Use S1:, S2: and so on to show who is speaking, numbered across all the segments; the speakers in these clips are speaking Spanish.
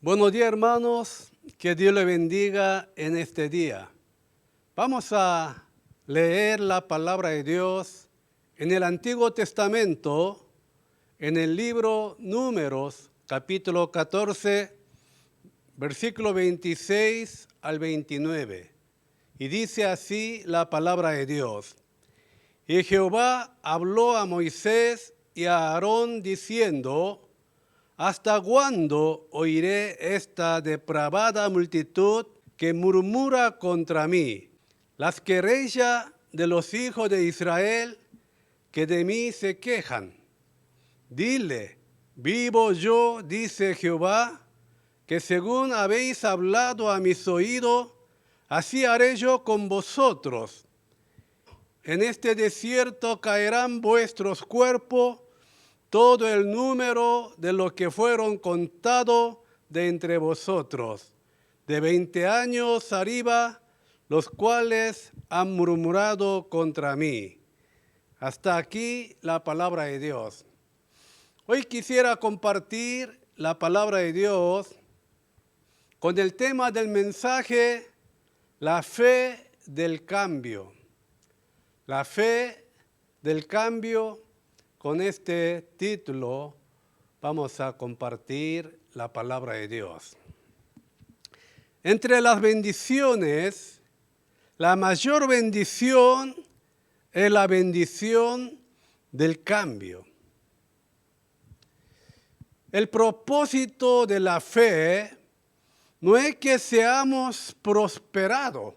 S1: Buenos días, hermanos, que Dios le bendiga en este día. Vamos a leer la palabra de Dios en el Antiguo Testamento, en el libro Números, capítulo 14, versículo 26 al 29. Y dice así la palabra de Dios. Y Jehová habló a Moisés y a Aarón diciendo: ¿Hasta cuándo oiré esta depravada multitud que murmura contra mí? Las querellas de los hijos de Israel que de mí se quejan. Dile, vivo yo, dice Jehová, que según habéis hablado a mis oídos, así haré yo con vosotros. En este desierto caerán vuestros cuerpos, todo el número de los que fueron contados de entre vosotros, de 20 años arriba, los cuales han murmurado contra mí. Hasta aquí la palabra de Dios. Hoy quisiera compartir la palabra de Dios con el tema del mensaje, la fe del cambio. La fe del cambio. Con este título vamos a compartir la palabra de Dios. Entre las bendiciones, la mayor bendición es la bendición del cambio. El propósito de la fe no es que seamos prosperados,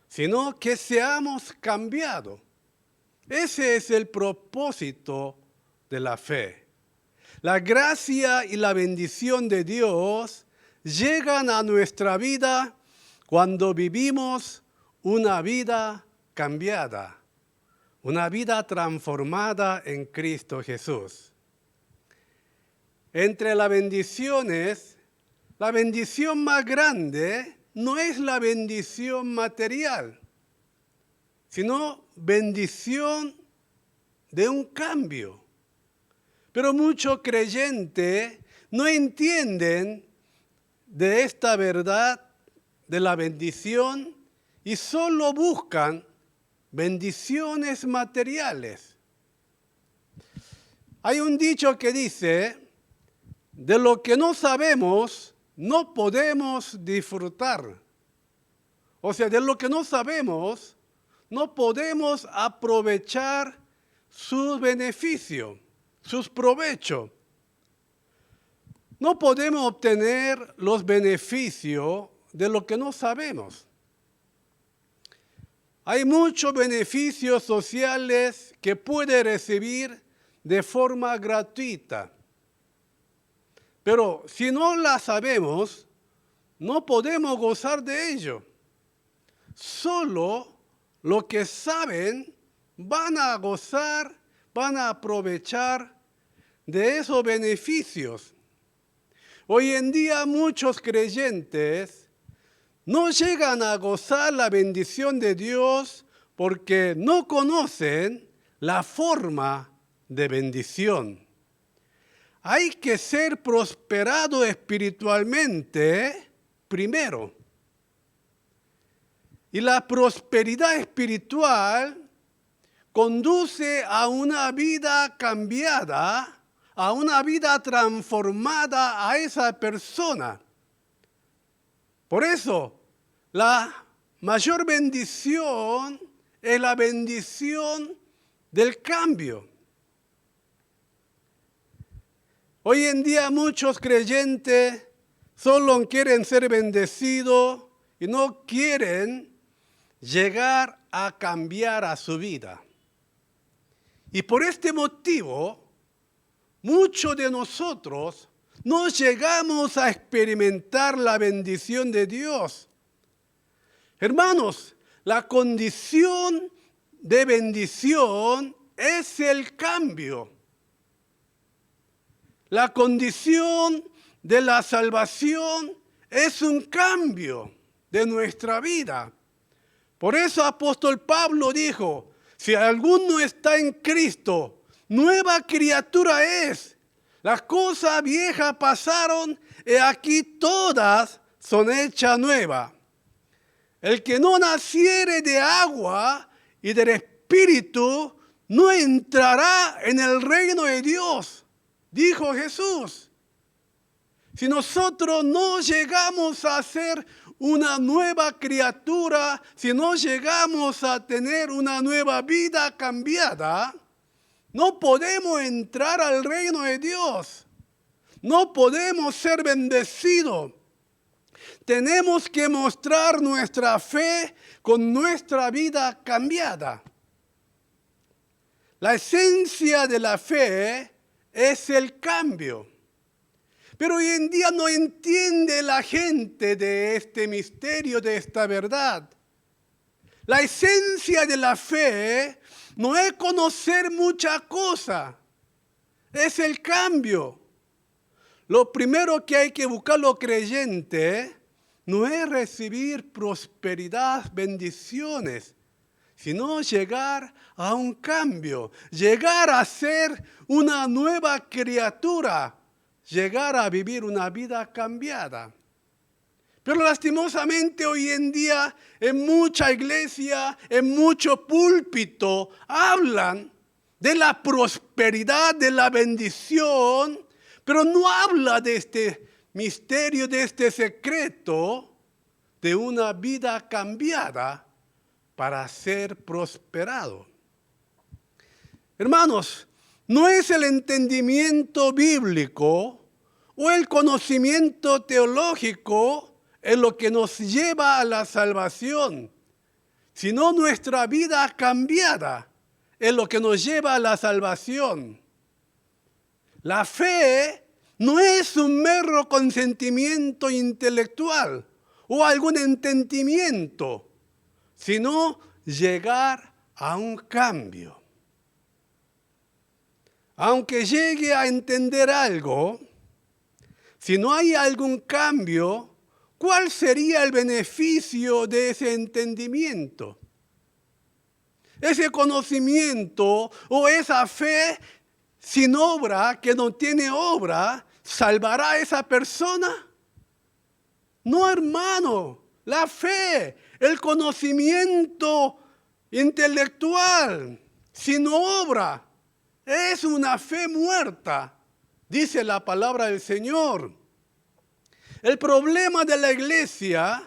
S1: sino que seamos cambiados. Ese es el propósito de la fe. La gracia y la bendición de Dios llegan a nuestra vida cuando vivimos una vida cambiada, una vida transformada en Cristo Jesús. Entre las bendiciones, la bendición más grande no es la bendición material, sino bendición de un cambio. Pero muchos creyentes no entienden de esta verdad de la bendición y solo buscan bendiciones materiales. Hay un dicho que dice: de lo que no sabemos, no podemos disfrutar. O sea, de lo que no sabemos, no podemos aprovechar sus beneficios, sus provechos. No podemos obtener los beneficios de lo que no sabemos. Hay muchos beneficios sociales que puede recibir de forma gratuita. Pero si no la sabemos, no podemos gozar de ello. Solo los que saben van a gozar, van a aprovechar de esos beneficios. Hoy en día muchos creyentes no llegan a gozar la bendición de Dios porque no conocen la forma de bendición. Hay que ser prosperado espiritualmente primero. Y la prosperidad espiritual conduce a una vida cambiada, a una vida transformada a esa persona. Por eso, la mayor bendición es la bendición del cambio. Hoy en día muchos creyentes solo quieren ser bendecidos y no quieren llegar a cambiar a su vida. Y por este motivo, muchos de nosotros no llegamos a experimentar la bendición de Dios. Hermanos, la condición de bendición es el cambio. La condición de la salvación es un cambio de nuestra vida. Por eso apóstol Pablo dijo: si alguno está en Cristo, nueva criatura es. Las cosas viejas pasaron y aquí todas son hechas nuevas. El que no naciere de agua y del Espíritu no entrará en el reino de Dios, dijo Jesús. Si nosotros no llegamos a ser una nueva criatura, si no llegamos a tener una nueva vida cambiada, no podemos entrar al reino de Dios. No podemos ser bendecidos. Tenemos que mostrar nuestra fe con nuestra vida cambiada. La esencia de la fe es el cambio. Pero hoy en día no entiende la gente de este misterio, de esta verdad. La esencia de la fe no es conocer mucha cosa, es el cambio. Lo primero que hay que buscar los creyentes no es recibir prosperidad, bendiciones, sino llegar a un cambio, llegar a ser una nueva criatura, llegar a vivir una vida cambiada. Pero lastimosamente hoy en día en mucha iglesia, en mucho púlpito, hablan de la prosperidad, de la bendición, pero no habla de este misterio, de este secreto de una vida cambiada para ser prosperado. Hermanos, no es el entendimiento bíblico o el conocimiento teológico en lo que nos lleva a la salvación, sino nuestra vida cambiada es lo que nos lleva a la salvación. La fe no es un mero consentimiento intelectual o algún entendimiento, sino llegar a un cambio. Aunque llegue a entender algo, si no hay algún cambio, ¿cuál sería el beneficio de ese entendimiento? Ese conocimiento o esa fe sin obra, que no tiene obra, ¿salvará a esa persona? No, hermano. La fe, el conocimiento intelectual sin obra, es una fe muerta, dice la palabra del Señor. El problema de la iglesia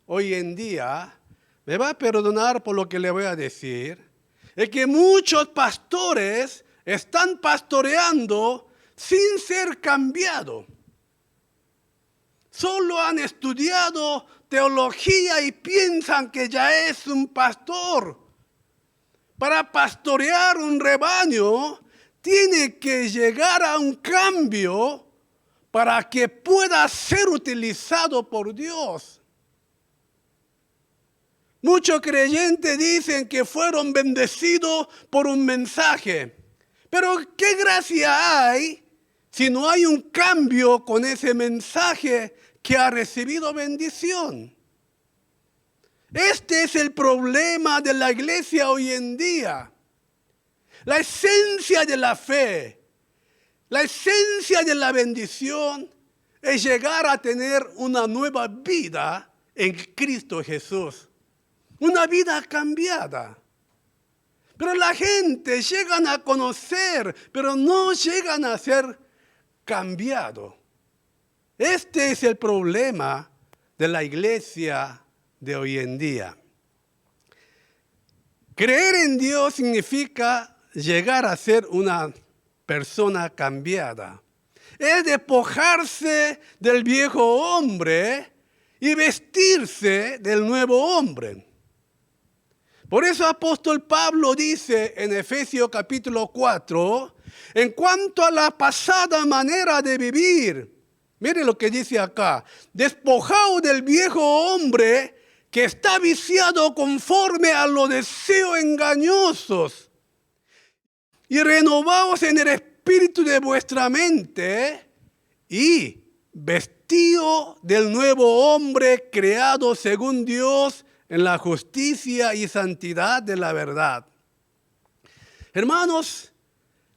S1: hoy en día, me va a perdonar por lo que le voy a decir, es que muchos pastores están pastoreando sin ser cambiados. Solo han estudiado teología y piensan que ya es un pastor. Para pastorear un rebaño, tiene que llegar a un cambio para que pueda ser utilizado por Dios. Muchos creyentes dicen que fueron bendecidos por un mensaje. Pero ¿qué gracia hay si no hay un cambio con ese mensaje que ha recibido bendición? Este es el problema de la iglesia hoy en día. La esencia de la fe, la esencia de la bendición es llegar a tener una nueva vida en Cristo Jesús. Una vida cambiada. Pero la gente llegan a conocer, pero no llegan a ser cambiados. Este es el problema de la iglesia de hoy en día. Creer en Dios significa llegar a ser una persona cambiada. Es despojarse del viejo hombre y vestirse del nuevo hombre. Por eso apóstol Pablo dice en Efesios capítulo 4, en cuanto a la pasada manera de vivir, mire lo que dice acá, despojado del viejo hombre que está viciado conforme a los deseos engañosos y renovaos en el espíritu de vuestra mente y vestido del nuevo hombre creado según Dios en la justicia y santidad de la verdad. Hermanos,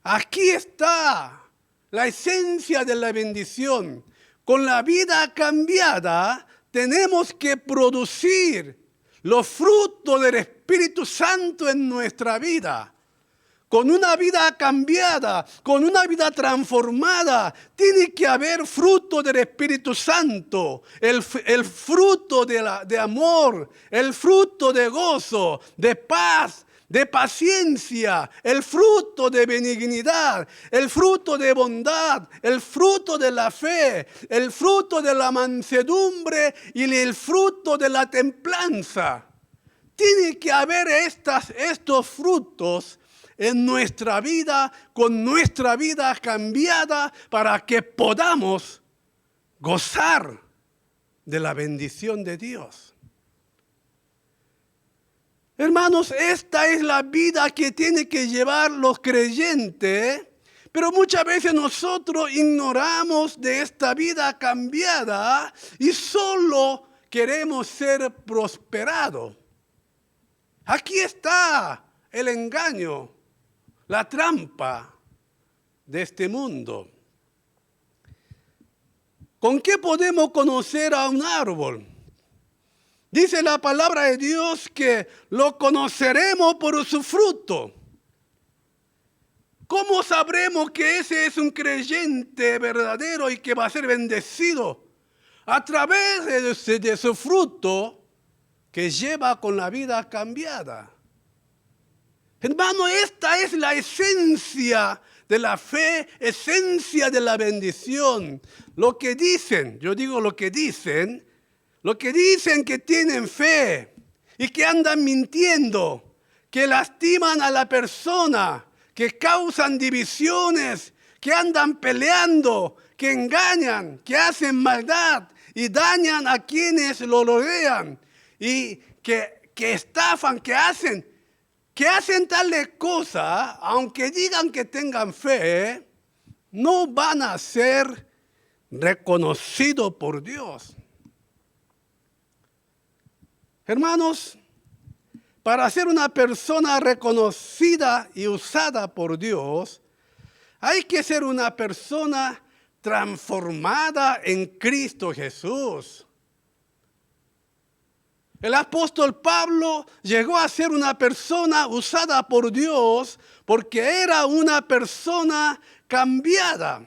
S1: aquí está la esencia de la bendición. Con la vida cambiada, tenemos que producir los frutos del Espíritu Santo en nuestra vida. Con una vida cambiada, con una vida transformada, tiene que haber fruto del Espíritu Santo, el fruto de amor, el fruto de gozo, de paz, de paciencia, el fruto de benignidad, el fruto de bondad, el fruto de la fe, el fruto de la mansedumbre y el fruto de la templanza. Tiene que haber estos frutos en nuestra vida, con nuestra vida cambiada, para que podamos gozar de la bendición de Dios. Hermanos, esta es la vida que tienen que llevar los creyentes, pero muchas veces nosotros ignoramos de esta vida cambiada y solo queremos ser prosperados. Aquí está el engaño, la trampa de este mundo. ¿Con qué podemos conocer a un árbol? Dice la palabra de Dios que lo conoceremos por su fruto. ¿Cómo sabremos que ese es un creyente verdadero y que va a ser bendecido? A través de su fruto que lleva con la vida cambiada. Hermano, esta es la esencia de la fe, esencia de la bendición. Lo que dicen, yo digo lo que dicen que tienen fe y que andan mintiendo, que lastiman a la persona, que causan divisiones, que andan peleando, que engañan, que hacen maldad y dañan a quienes lo rodean y que estafan, que hacen tales cosas, aunque digan que tengan fe, no van a ser reconocidos por Dios. Hermanos, para ser una persona reconocida y usada por Dios, hay que ser una persona transformada en Cristo Jesús. El apóstol Pablo llegó a ser una persona usada por Dios porque era una persona cambiada.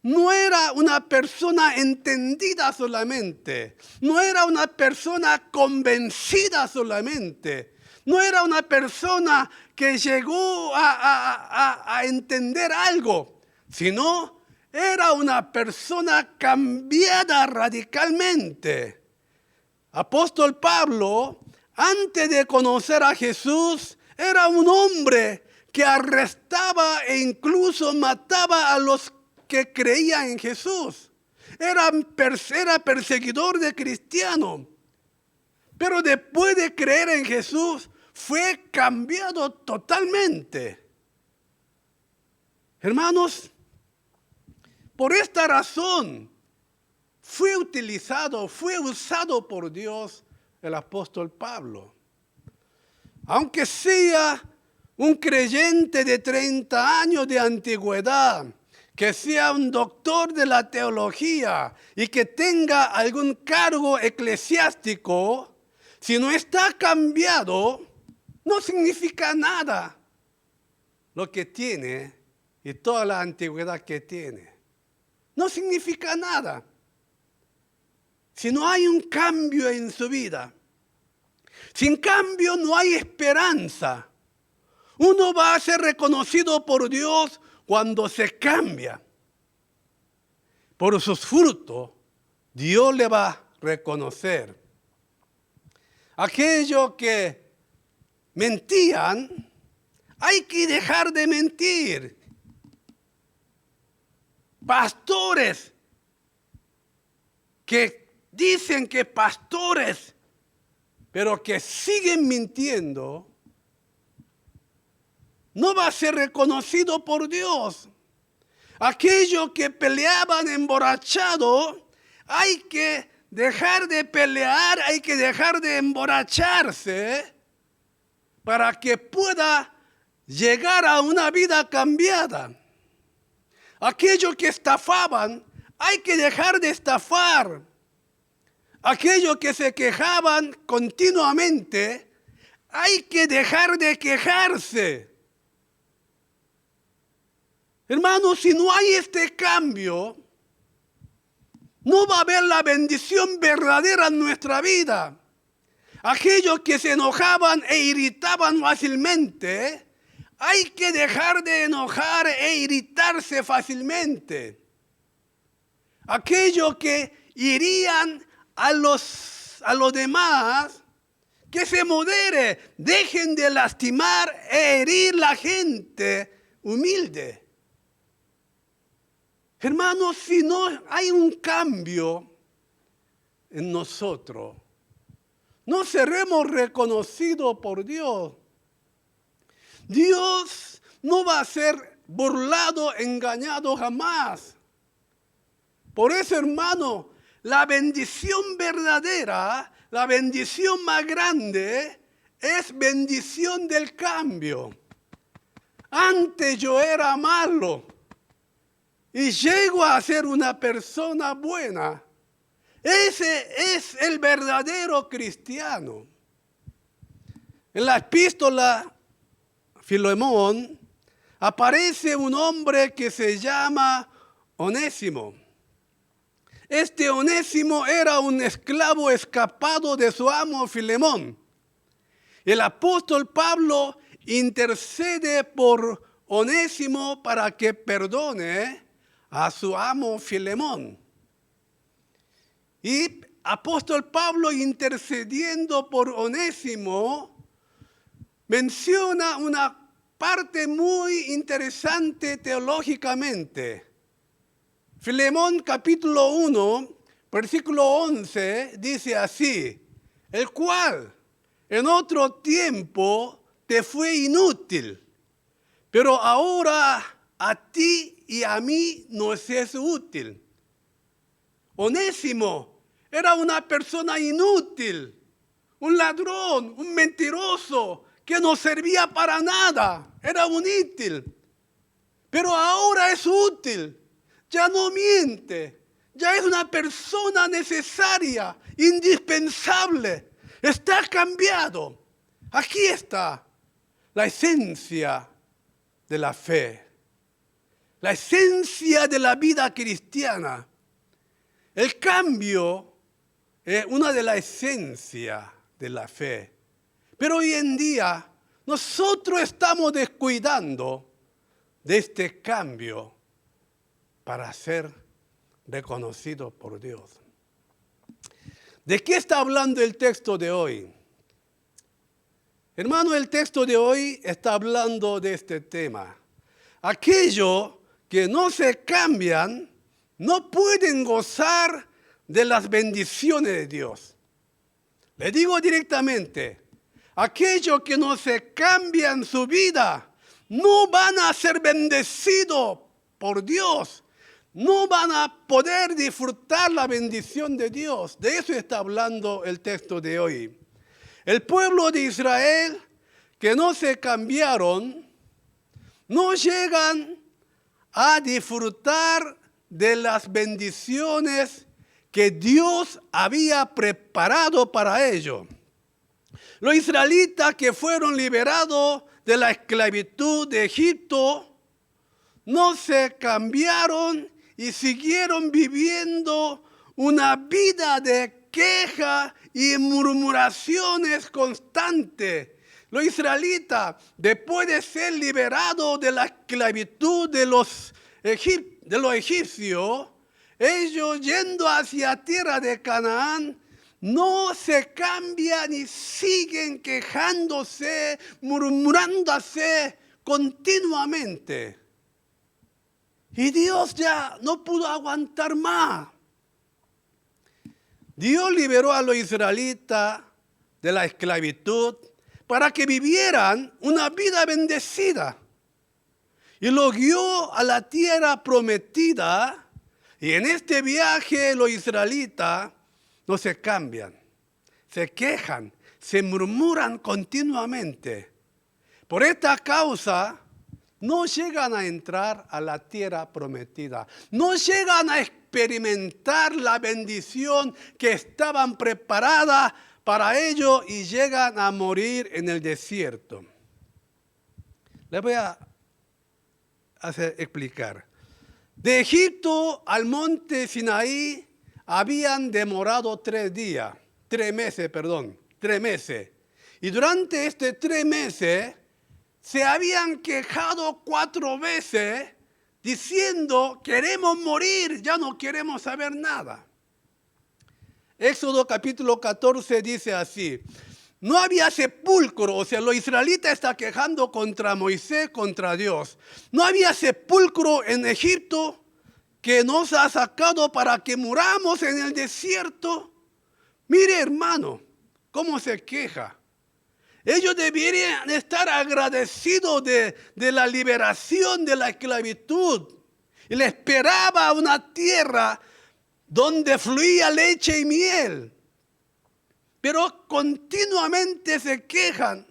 S1: No era una persona entendida solamente. No era una persona convencida solamente. No era una persona que llegó a entender algo, sino era una persona cambiada radicalmente. Apóstol Pablo, antes de conocer a Jesús, era un hombre que arrestaba e incluso mataba a los que creían en Jesús. Era perseguidor de cristianos. Pero después de creer en Jesús, fue cambiado totalmente. Hermanos, por esta razón, fue usado por Dios el apóstol Pablo. Aunque sea un creyente de 30 años de antigüedad, que sea un doctor de la teología y que tenga algún cargo eclesiástico, si no está cambiado, no significa nada lo que tiene y toda la antigüedad que tiene. No significa nada. Si no hay un cambio en su vida, sin cambio no hay esperanza. Uno va a ser reconocido por Dios cuando se cambia. Por sus frutos, Dios le va a reconocer. Aquellos que mentían, hay que dejar de mentir. Pastores que dicen que pastores, pero que siguen mintiendo, no va a ser reconocido por Dios. Aquellos que peleaban emborrachados, hay que dejar de pelear, hay que dejar de emborracharse para que pueda llegar a una vida cambiada. Aquellos que estafaban, hay que dejar de estafar. Aquellos que se quejaban continuamente, hay que dejar de quejarse. Hermanos, si no hay este cambio, no va a haber la bendición verdadera en nuestra vida. Aquellos que se enojaban e irritaban fácilmente, hay que dejar de enojar e irritarse fácilmente. Aquellos que irían a los demás, que se modere, dejen de lastimar e herir la gente humilde. Hermanos, si no hay un cambio en nosotros, no seremos reconocidos por Dios. Dios no va a ser burlado, engañado jamás. Por eso, hermano, la bendición verdadera, la bendición más grande, es bendición del cambio. Antes yo era malo y llego a ser una persona buena. Ese es el verdadero cristiano. En la epístola Filemón aparece un hombre que se llama Onésimo. Este Onésimo era un esclavo escapado de su amo Filemón. El apóstol Pablo intercede por Onésimo para que perdone a su amo Filemón. Y apóstol Pablo, intercediendo por Onésimo, menciona una parte muy interesante teológicamente. Filemón capítulo 1, versículo 11, dice así: el cual en otro tiempo te fue inútil, pero ahora a ti y a mí nos es útil. Onésimo era una persona inútil, un ladrón, un mentiroso, que no servía para nada, era inútil. Pero ahora es útil, ya no miente, ya es una persona necesaria, indispensable, está cambiado. Aquí está la esencia de la fe, la esencia de la vida cristiana. El cambio es una de las esencias de la fe. Pero hoy en día nosotros estamos descuidando de este cambio para ser reconocidos por Dios. ¿De qué está hablando el texto de hoy? Hermano, el texto de hoy está hablando de este tema. Aquellos que no se cambian no pueden gozar de las bendiciones de Dios. Le digo directamente, aquellos que no se cambian su vida no van a ser bendecidos por Dios. No van a poder disfrutar la bendición de Dios. De eso está hablando el texto de hoy. El pueblo de Israel que no se cambiaron, no llegan a disfrutar de las bendiciones que Dios había preparado para ellos. Los israelitas que fueron liberados de la esclavitud de Egipto no se cambiaron y siguieron viviendo una vida de queja y murmuraciones constantes. Los israelitas, después de ser liberados de la esclavitud de los egipcios, ellos yendo hacia tierra de Canaán, no se cambian y siguen quejándose, murmurándose continuamente. Y Dios ya no pudo aguantar más. Dios liberó a los israelitas de la esclavitud para que vivieran una vida bendecida. Y los guió a la tierra prometida. Y en este viaje los israelitas no se cambian, se quejan, se murmuran continuamente. Por esta causa no llegan a entrar a la tierra prometida. No llegan a experimentar la bendición que estaban preparadas para ello y llegan a morir en el desierto. Les voy a explicar. De Egipto al monte Sinaí habían demorado 3 meses. Y durante estos 3 meses se habían quejado 4 veces diciendo, queremos morir, ya no queremos saber nada. Éxodo capítulo 14 dice así, no había sepulcro, o sea, los israelitas están quejando contra Moisés, contra Dios. No había sepulcro en Egipto que nos ha sacado para que muramos en el desierto. Mire, hermano, cómo se queja. Ellos deberían estar agradecidos de la liberación de la esclavitud. Y le esperaba una tierra donde fluía leche y miel. Pero continuamente se quejan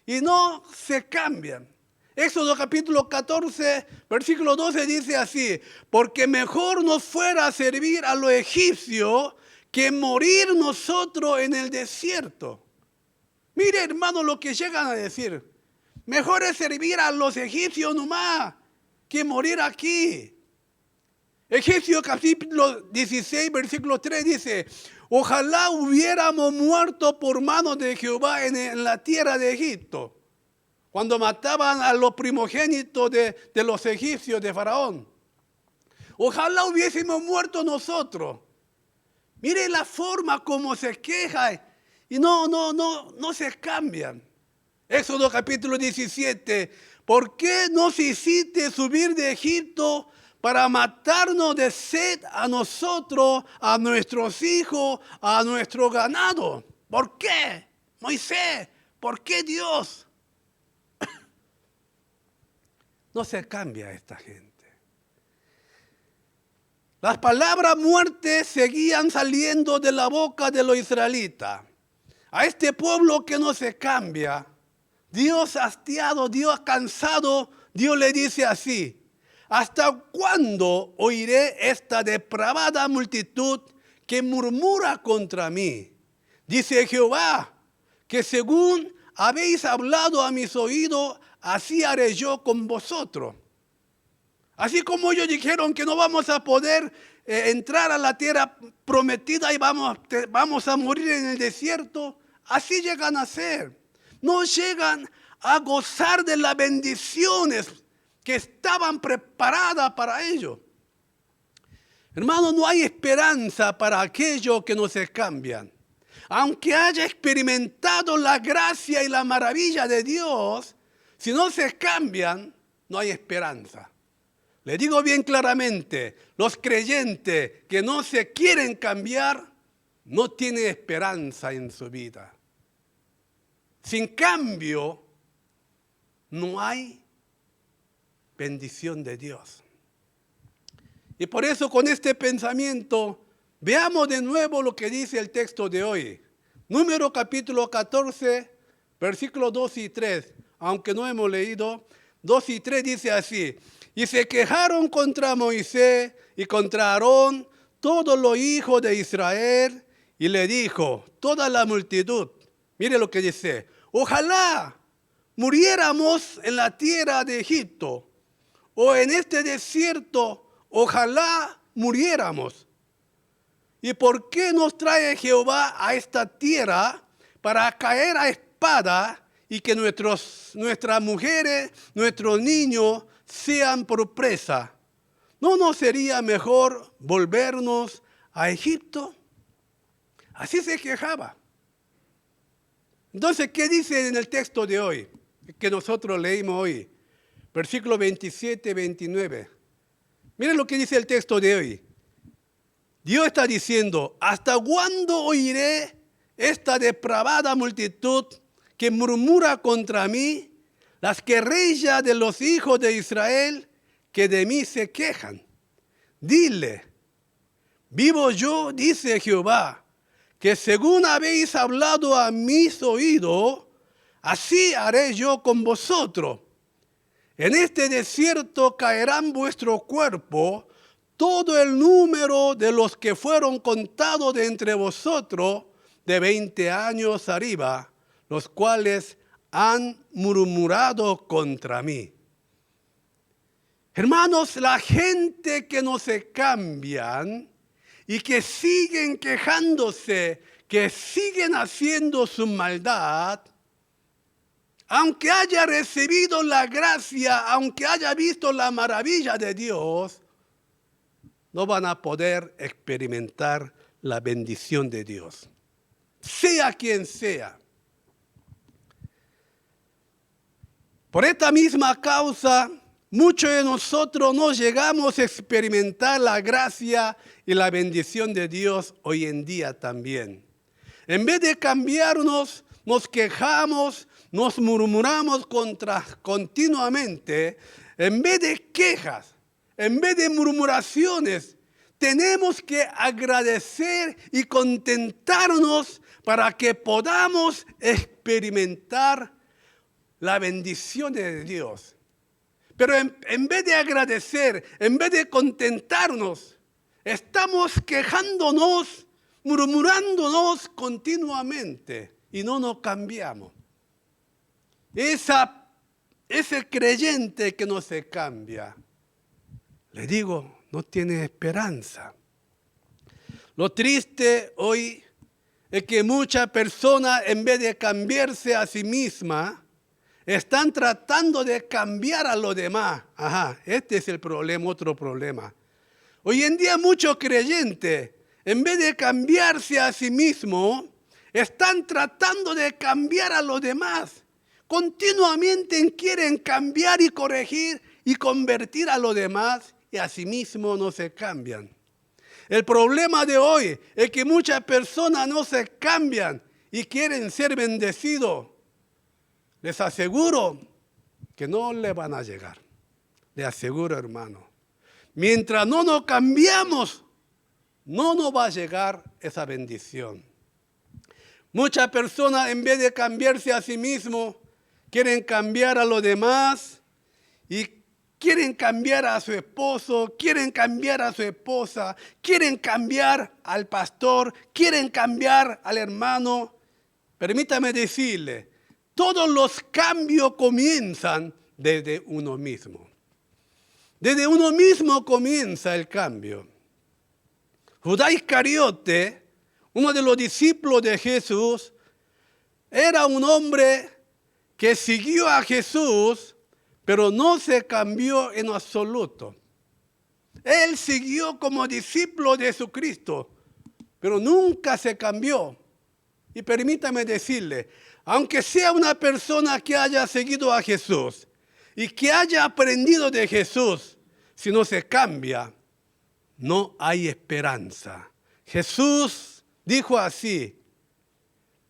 S1: y no se cambian. Éxodo capítulo 14, versículo 12 dice así, porque mejor nos fuera servir a los egipcios que morir nosotros en el desierto. Mire, hermano, lo que llegan a decir. Mejor es servir a los egipcios nomás que morir aquí. Egipcio capítulo 16, versículo 3 dice, ojalá hubiéramos muerto por mano de Jehová en la tierra de Egipto, cuando mataban a los primogénitos de los egipcios de Faraón. Ojalá hubiésemos muerto nosotros. Mire la forma como se queja y no se cambian. Éxodo capítulo 17. ¿Por qué nos hiciste subir de Egipto para matarnos de sed a nosotros, a nuestros hijos, a nuestro ganado? ¿Por qué, Moisés? ¿Por qué Dios? No se cambia esta gente. Las palabras muerte seguían saliendo de la boca de los israelitas. A este pueblo que no se cambia, Dios hastiado, Dios cansado, Dios le dice así, ¿hasta cuándo oiré esta depravada multitud que murmura contra mí? Dice Jehová, que según habéis hablado a mis oídos, así haré yo con vosotros. Así como ellos dijeron que no vamos a poder entrar a la tierra prometida y vamos a morir en el desierto, así llegan a ser. No llegan a gozar de las bendiciones que estaban preparadas para ellos. Hermano, no hay esperanza para aquellos que no se cambian. Aunque haya experimentado la gracia y la maravilla de Dios, si no se cambian, no hay esperanza. Le digo bien claramente, los creyentes que no se quieren cambiar, no tienen esperanza en su vida. Sin cambio, no hay bendición de Dios. Y por eso con este pensamiento, veamos de nuevo lo que dice el texto de hoy. Número capítulo 14, versículos 2 y 3. Aunque no hemos leído, 2 y 3 dice así. Y se quejaron contra Moisés y contra Aarón todos los hijos de Israel. Y le dijo toda la multitud, mire lo que dice, ojalá muriéramos en la tierra de Egipto o en este desierto, ojalá muriéramos. ¿Y por qué nos trae Jehová a esta tierra para caer a espada y que nuestras mujeres, nuestros niños sean por presa? ¿No nos sería mejor volvernos a Egipto? Así se quejaba. Entonces, ¿qué dice en el texto de hoy? Que nosotros leímos hoy. Versículo 27, 29. Miren lo que dice el texto de hoy. Dios está diciendo, ¿hasta cuándo oiré esta depravada multitud que murmura contra mí? Las querellas de los hijos de Israel que de mí se quejan. Dile, vivo yo, dice Jehová, que según habéis hablado a mis oídos, así haré yo con vosotros. En este desierto caerán vuestro cuerpo, todo el número de los que fueron contados de entre vosotros de 20 años arriba, los cuales han murmurado contra mí. Hermanos, la gente que no se cambian y que siguen quejándose, que siguen haciendo su maldad, aunque haya recibido la gracia, aunque haya visto la maravilla de Dios, no van a poder experimentar la bendición de Dios, sea quien sea. Por esta misma causa, muchos de nosotros no llegamos a experimentar la gracia y la bendición de Dios hoy en día también. En vez de cambiarnos, nos quejamos, nos murmuramos continuamente. En vez de quejas, en vez de murmuraciones, tenemos que agradecer y contentarnos para que podamos experimentar la bendición de Dios. Pero en vez de agradecer, en vez de contentarnos, estamos quejándonos, murmurándonos continuamente y no nos cambiamos. Ese creyente que no se cambia, le digo, no tiene esperanza. Lo triste hoy es que muchas personas, en vez de cambiarse a sí mismas, están tratando de cambiar a los demás. Este es el problema, otro problema. Hoy en día muchos creyentes, en vez de cambiarse a sí mismos, están tratando de cambiar a los demás. Continuamente quieren cambiar y corregir y convertir a los demás y a sí mismos no se cambian. El problema de hoy es que muchas personas no se cambian y quieren ser bendecidos. Les aseguro que no le van a llegar. Les aseguro, hermano. Mientras no nos cambiamos, no nos va a llegar esa bendición. Muchas personas, en vez de cambiarse a sí mismos, quieren cambiar a los demás y quieren cambiar a su esposo, quieren cambiar a su esposa, quieren cambiar al pastor, quieren cambiar al hermano. Permítame decirle, todos los cambios comienzan desde uno mismo. Desde uno mismo comienza el cambio. Judas Iscariote, uno de los discípulos de Jesús, era un hombre que siguió a Jesús, pero no se cambió en absoluto. Él siguió como discípulo de Jesucristo, pero nunca se cambió. Y permítame decirle, aunque sea una persona que haya seguido a Jesús y que haya aprendido de Jesús, si no se cambia, no hay esperanza. Jesús dijo así,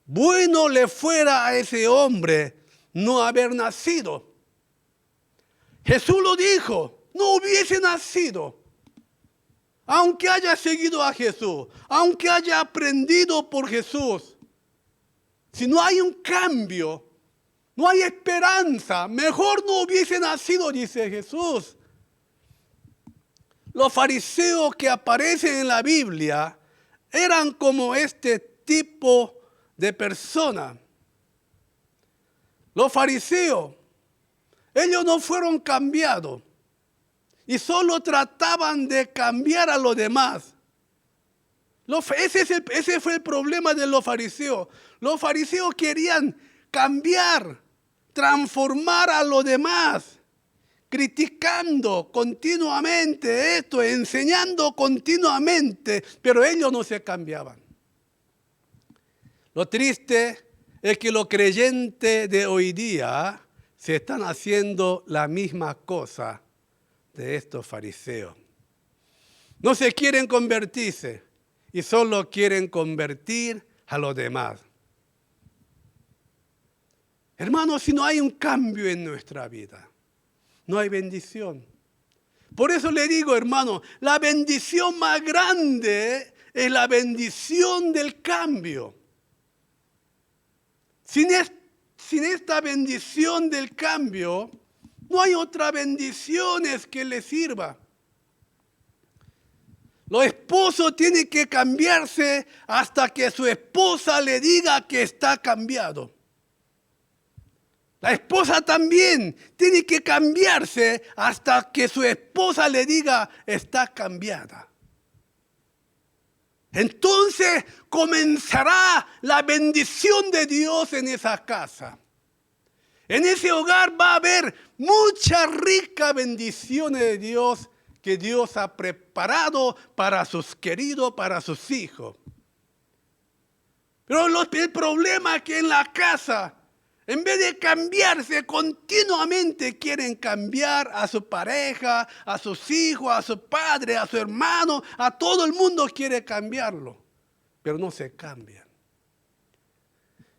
S1: bueno le fuera a ese hombre no haber nacido. Jesús lo dijo, no hubiese nacido. Aunque haya seguido a Jesús, aunque haya aprendido por Jesús, si no hay un cambio, no hay esperanza, mejor no hubiese nacido, dice Jesús. Los fariseos que aparecen en la Biblia eran como este tipo de persona. Los fariseos, ellos no fueron cambiados y solo trataban de cambiar a los demás. Ese fue el problema de los fariseos. Los fariseos querían cambiar, transformar a los demás, criticando continuamente esto, enseñando continuamente, pero ellos no se cambiaban. Lo triste es que los creyentes de hoy día se están haciendo la misma cosa de estos fariseos. No se quieren convertirse y solo quieren convertir a los demás. Hermanos, si no hay un cambio en nuestra vida, no hay bendición. Por eso le digo, hermano, la bendición más grande es la bendición del cambio. Sin esta bendición del cambio, No hay otras bendiciones que le sirva. Los esposos tienen que cambiarse hasta que su esposa le diga que está cambiado. La esposa también tiene que cambiarse hasta que su esposa le diga está cambiada. Entonces comenzará la bendición de Dios en esa casa. En ese hogar va a haber mucha rica bendiciones de Dios que Dios ha preparado para sus queridos, para sus hijos. Pero el problema es que en la casa, en vez de cambiarse, continuamente quieren cambiar a su pareja, a sus hijos, a su padre, a su hermano, a todo el mundo quiere cambiarlo, pero no se cambian.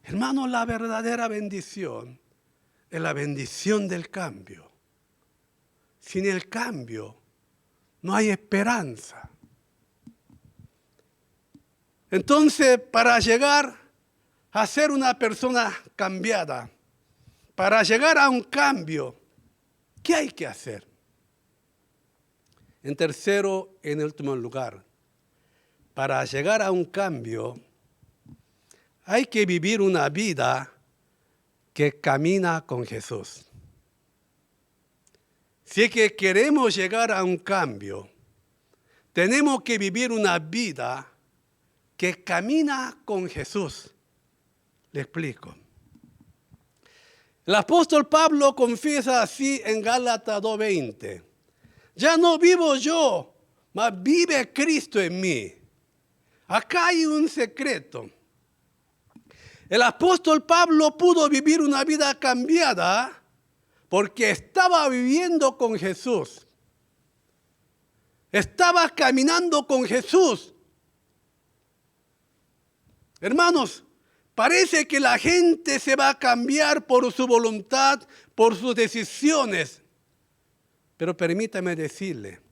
S1: Hermano, la verdadera bendición es la bendición del cambio. Sin el cambio no hay esperanza. Entonces, para llegar a ser una persona cambiada, para llegar a un cambio, ¿qué hay que hacer? En tercero, en último lugar, para llegar a un cambio, hay que vivir una vida que camina con Jesús. Si es que queremos llegar a un cambio, tenemos que vivir una vida que camina con Jesús. Le explico. El apóstol Pablo confiesa así en Gálatas 2:20. Ya no vivo yo, mas vive Cristo en mí. Acá hay un secreto. El apóstol Pablo pudo vivir una vida cambiada porque estaba viviendo con Jesús. Estaba caminando con Jesús. Hermanos, parece que la gente se va a cambiar por su voluntad, por sus decisiones. Pero permítame decirle,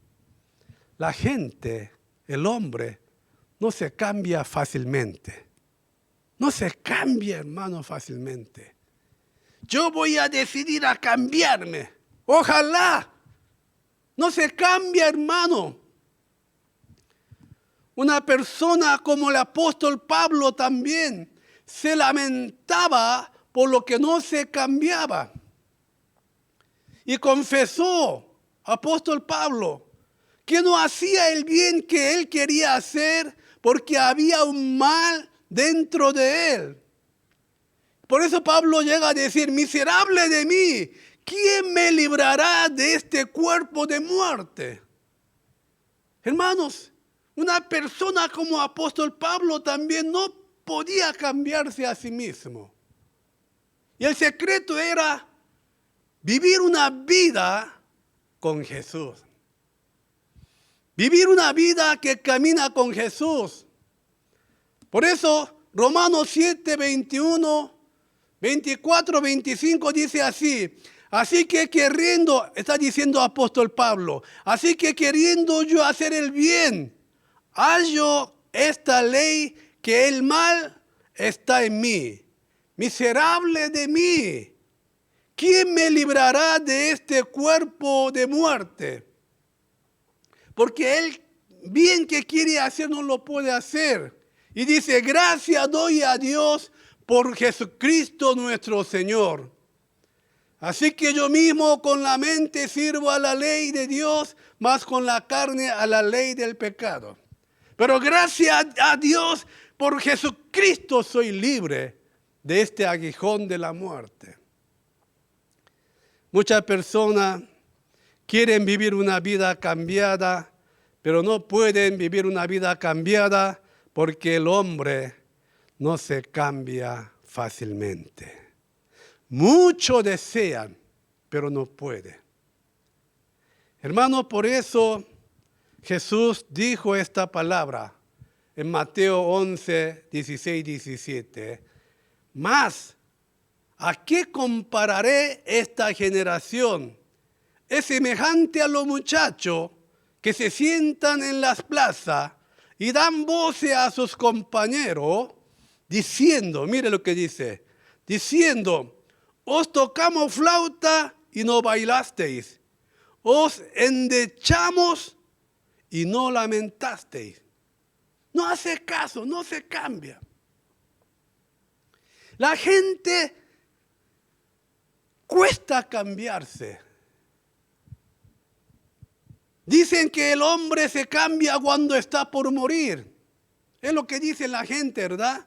S1: la gente, el hombre, no se cambia fácilmente. No se cambia, hermano, fácilmente. Yo voy a decidir a cambiarme. Ojalá. No se cambia, hermano. Una persona como el apóstol Pablo también se lamentaba por lo que no se cambiaba. Y confesó, apóstol Pablo, que no hacía el bien que él quería hacer porque había un mal dentro de él. Por eso Pablo llega a decir, miserable de mí, ¿quién me librará de este cuerpo de muerte? Hermanos, una persona como apóstol Pablo también no podía cambiarse a sí mismo. Y el secreto era vivir una vida con Jesús. Vivir una vida que camina con Jesús. Por eso, Romanos 7, 21, 24, 25 dice así. Así que queriendo, está diciendo apóstol Pablo, así que queriendo yo hacer el bien, hallo esta ley que el mal está en mí. Miserable de mí, ¿quién me librará de este cuerpo de muerte? Porque el bien que quiere hacer no lo puede hacer. Y dice, gracias doy a Dios por Jesucristo nuestro Señor. Así que yo mismo con la mente sirvo a la ley de Dios, más con la carne a la ley del pecado. Pero gracias a Dios por Jesucristo soy libre de este aguijón de la muerte. Muchas personas quieren vivir una vida cambiada, pero no pueden vivir una vida cambiada porque el hombre no se cambia fácilmente. Muchos desean, pero no pueden. Hermano, por eso Jesús dijo esta palabra en Mateo 11, 16, 17. Mas, ¿a qué compararé esta generación? Es semejante a los muchachos que se sientan en las plazas y dan voces a sus compañeros diciendo, mire lo que dice, diciendo, os tocamos flauta y no bailasteis. Os endechamos y no lamentasteis. No hace caso, no se cambia. La gente cuesta cambiarse. Dicen que el hombre se cambia cuando está por morir. Es lo que dice la gente, ¿verdad?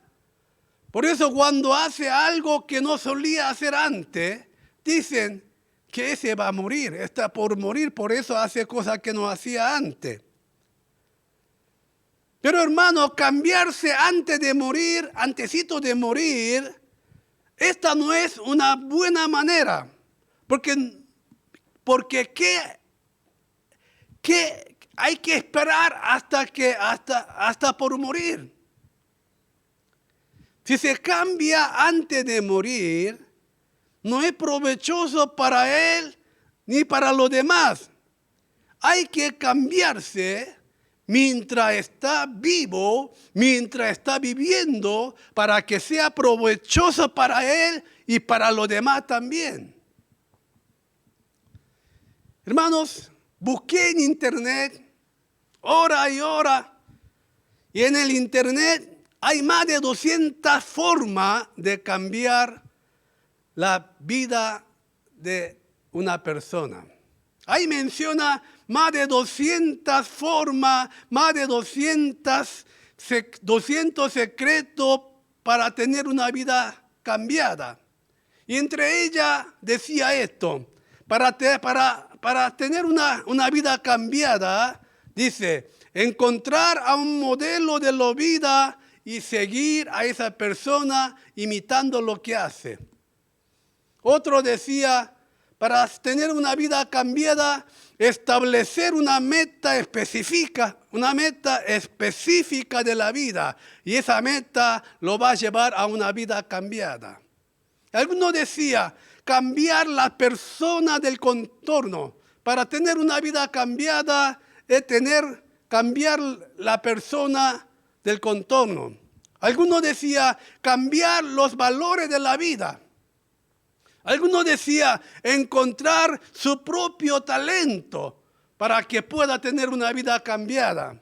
S1: Por eso cuando hace algo que no solía hacer antes, dicen que ese va a morir, está por morir, por eso hace cosas que no hacía antes. Pero hermano, cambiarse antes de morir, antesito de morir, esta no es una buena manera. Porque ¿qué hay que esperar hasta por morir? Si se cambia antes de morir, no es provechoso para él ni para los demás. Hay que cambiarse mientras está vivo, mientras está viviendo, para que sea provechoso para él y para los demás también. Hermanos, busqué en internet, hora y hora, y en el internet hay más de 200 formas de cambiar la vida de una persona. Ahí menciona más de 200 formas, más de 200 secretos para tener una vida cambiada. Y entre ellas decía esto, para tener una vida cambiada, dice, encontrar a un modelo de la vida y seguir a esa persona imitando lo que hace. Otro decía, para tener una vida cambiada, establecer una meta específica de la vida. Y esa meta lo va a llevar a una vida cambiada. Algunos decía, cambiar la persona del contorno. Para tener una vida cambiada es cambiar la persona del contorno. Algunos decía, cambiar los valores de la vida. Algunos decían encontrar su propio talento para que pueda tener una vida cambiada.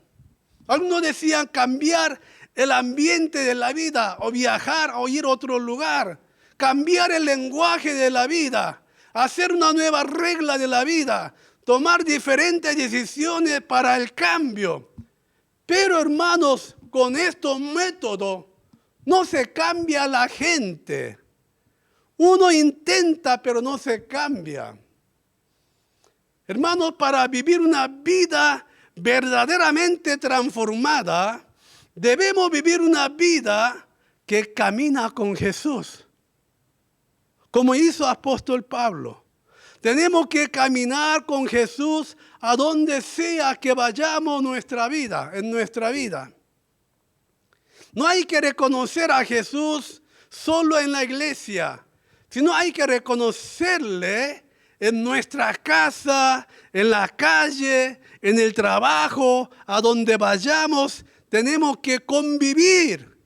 S1: Algunos decían cambiar el ambiente de la vida o viajar o ir a otro lugar. Cambiar el lenguaje de la vida. Hacer una nueva regla de la vida. Tomar diferentes decisiones para el cambio. Pero hermanos, con estos métodos no se cambia la gente. Uno intenta, pero no se cambia. Hermanos, para vivir una vida verdaderamente transformada, debemos vivir una vida que camina con Jesús. Como hizo el apóstol Pablo. Tenemos que caminar con Jesús a donde sea que vayamos en nuestra vida. No hay que reconocer a Jesús solo en la iglesia, sino hay que reconocerle en nuestra casa, en la calle, en el trabajo, a donde vayamos. Tenemos que convivir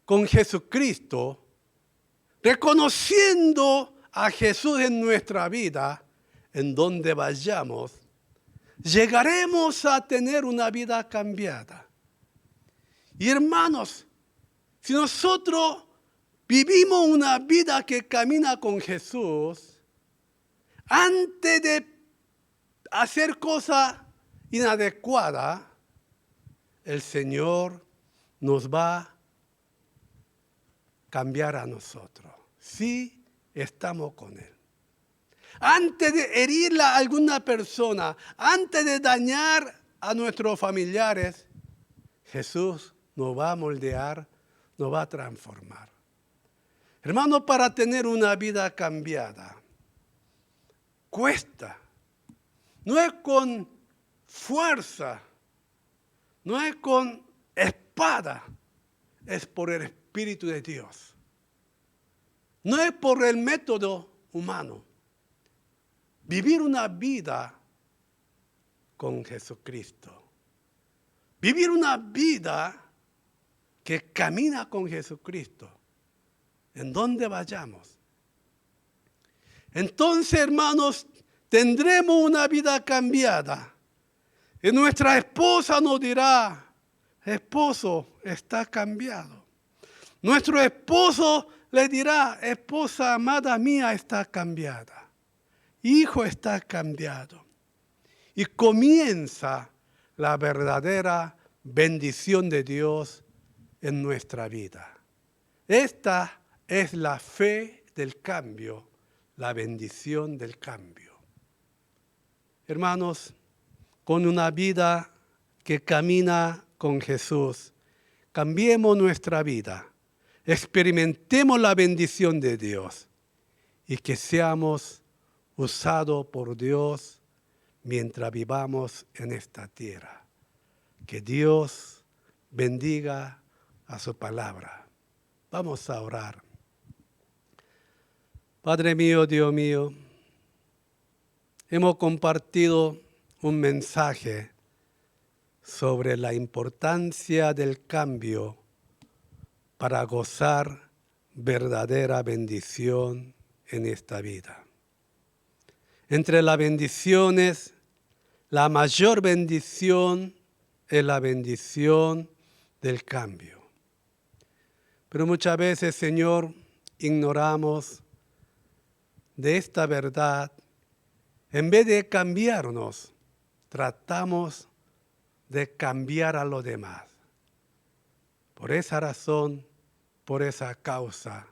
S1: con Jesucristo, reconociendo a Jesús en nuestra vida, en donde vayamos. Llegaremos a tener una vida cambiada. Y hermanos, si nosotros vivimos una vida que camina con Jesús, antes de hacer cosas inadecuadas, el Señor nos va a cambiar a nosotros, si estamos con Él. Antes de herir a alguna persona, antes de dañar a nuestros familiares, Jesús nos va a moldear, nos va a transformar. Hermanos, para tener una vida cambiada, cuesta. No es con fuerza, no es con espada, es por el Espíritu de Dios. No es por el método humano. Vivir una vida con Jesucristo. Vivir una vida que camina con Jesucristo. En donde vayamos. Entonces, hermanos, tendremos una vida cambiada. Y nuestra esposa nos dirá, esposo, está cambiado. Nuestro esposo le dirá, esposa amada mía, está cambiada. Hijo, está cambiado. Y comienza la verdadera bendición de Dios en nuestra vida. Esta es la fe del cambio, la bendición del cambio. Hermanos, con una vida que camina con Jesús, cambiemos nuestra vida, experimentemos la bendición de Dios y que seamos usados por Dios mientras vivamos en esta tierra. Que Dios bendiga a su palabra. Vamos a orar. Padre mío, Dios mío, hemos compartido un mensaje sobre la importancia del cambio para gozar verdadera bendición en esta vida. Entre las bendiciones, la mayor bendición es la bendición del cambio. Pero muchas veces, Señor, ignoramos de esta verdad. En vez de cambiarnos, tratamos de cambiar a los demás. Por esa razón, por esa causa,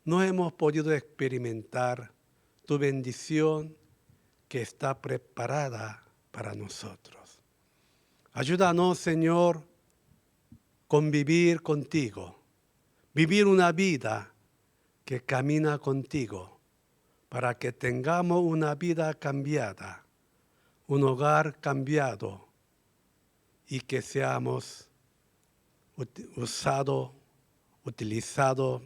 S1: no hemos podido experimentar tu bendición que está preparada para nosotros. Ayúdanos, Señor, convivir contigo, vivir una vida que camina contigo, para que tengamos una vida cambiada, un hogar cambiado y que seamos utilizados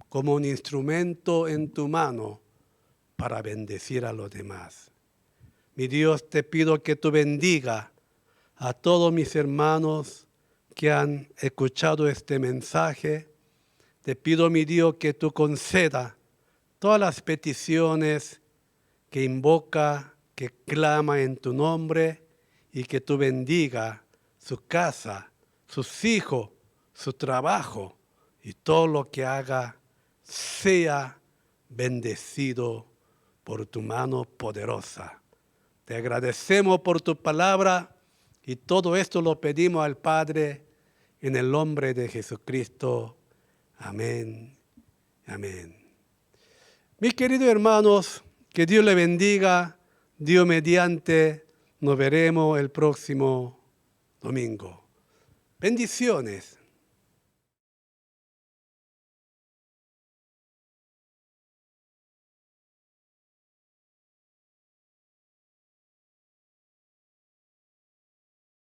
S1: como un instrumento en tu mano para bendecir a los demás. Mi Dios, te pido que tú bendiga a todos mis hermanos que han escuchado este mensaje. Te pido, mi Dios, que tú conceda todas las peticiones que invoca, que clama en tu nombre y que tú bendiga su casa, sus hijos, su trabajo y todo lo que haga sea bendecido por tu mano poderosa. Te agradecemos por tu palabra y todo esto lo pedimos al Padre en el nombre de Jesucristo. Amén. Amén. Mis queridos hermanos, que Dios les bendiga. Dios mediante, nos veremos el próximo domingo. Bendiciones.